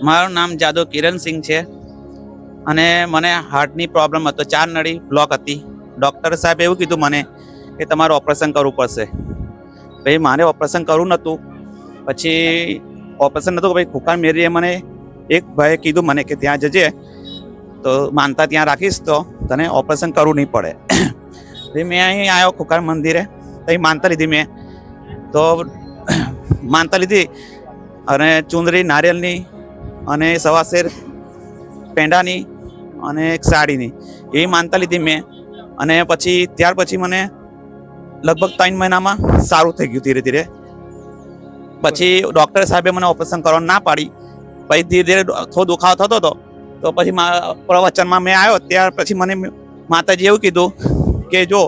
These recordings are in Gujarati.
મારું નામ જાદવ કિરણસિંહ છે અને મને હાર્ટની પ્રોબ્લેમ હતો, 4 નળી બ્લોક હતી. ડૉક્ટર સાહેબ એવું કીધું મને કે તમારું ઓપરેશન કરવું પડશે. ભાઈ મારે ઓપરેશન કરવું નહોતું. પછી ઓપરેશન નહોતું, ભાઈ ખુકાર મેરીએ મને એક ભાઈએ કીધું મને કે ત્યાં જજે તો માનતા ત્યાં રાખીશ તો તને ઓપરેશન કરવું નહીં પડે. પછી મેં અહીં આવ્યો ખુકાર મંદિરે, અહીં માનતા લીધી મેં. તો માનતા લીધી અને ચુંદરી નારિયેલની અને સવાશેર પેંડાની અને એક સાડીની એવી માનતા લીધી મેં. અને પછી ત્યાર પછી મને લગભગ 3 મહિનામાં સારું થઈ ગયું ધીરે ધીરે. પછી ડૉક્ટર સાહેબે મને ઓપરેશન કરવાનું ના પાડી. પછી ધીરે ધીરે થોડો દુખાવો થતો હતો. તો પછી પ્રવચનમાં મેં આવ્યો ત્યાર પછી મને માતાજી એવું કીધું કે જો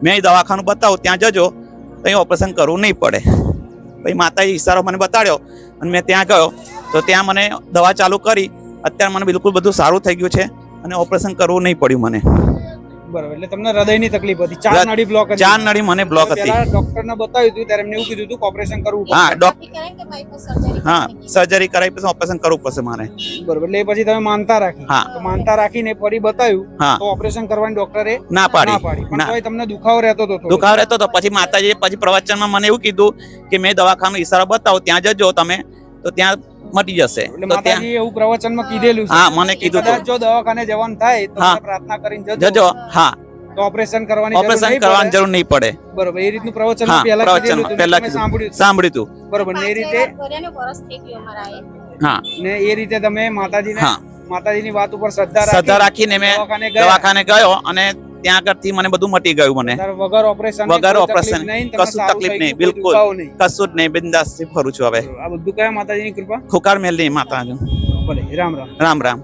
મેં દવાખાનું બતાવું ત્યાં જજો તો અહીં ઓપરેશન કરવું નહીં પડે. પછી માતાજી ઈશારો મને બતાડ્યો અને મેં ત્યાં ગયો તો ત્યાં મને દવા ચાલુ કરી. અત્યારે મને બિલકુલ બધું સારું થઈ ગયું છે અને ઓપરેશન કરવું નહીં પડ્યું મને. બરાબર, એટલે તમને હૃદયની તકલીફ હતી, 4 નળી બ્લોક હતી. 4 નળી મને બ્લોક હતી. ડોક્ટરને બતાવ્યું હતું ત્યારે એમને એવું કીધું હતું કે ઓપરેશન કરવું પડશે. હા, સર્જરી કરાવી પછી ઓપરેશન કરવું પડશે મારે. બરાબર, એટલે પછી તમે માનતા રાખી. હા. તો માનતા રાખીને ફરી બતાવ્યું હા. તો ઓપરેશન કરવાની ડોક્ટરે ના પાડી. પણ તોય તમને દુખાવો રહેતો હતો થોડો. દુખાવો રહેતો હતો. પછી માતાજીએ પછી પ્રવચનમાં મને એવું કીધું કે મેં દવાખાનું ઈશારો બતાવો ત્યાં જજો તમે તો ત્યાં મટી જશે. એટલે તો ત્યાં માતાજીએ એવું પ્રવચનમાં કીધેલું છે. હા, મને કીધું કદાચ હતું. જો દવાખાને જવાનું થાય તો હા. તમે પ્રાર્થના કરીને જજો. હા, તો ઓપરેશન કરવાની ઓપરેશન કરવાની જરૂર નહીં પડે. બરોબર, એ રીતનું પ્રવચન હા, પહેલા પ્રવચનમાં પહેલા સાંભળ્યું હતું. બરોબર, ને એ રીતે હા, ને એ રીતે તમે માતાજીને હા. માતાજીની વાત ઉપર શ્રદ્ધા શ્રદ્ધા રાખીને મેં દવાખાને ગયો અને ત્યાં આગળથી મને બધું મટી ગયું. મને વગર ઓપરેશન વગર ઓપરેશન કશું તકલીફ નહીં, બિલકુલ કશું જ નહીં. બિંદાસથી ફરું છું હવે. આ બધું કયા માતાજીની કૃપા. ખુકાર મેલની માતા. ભલે, રામ રામ. રામ રામ.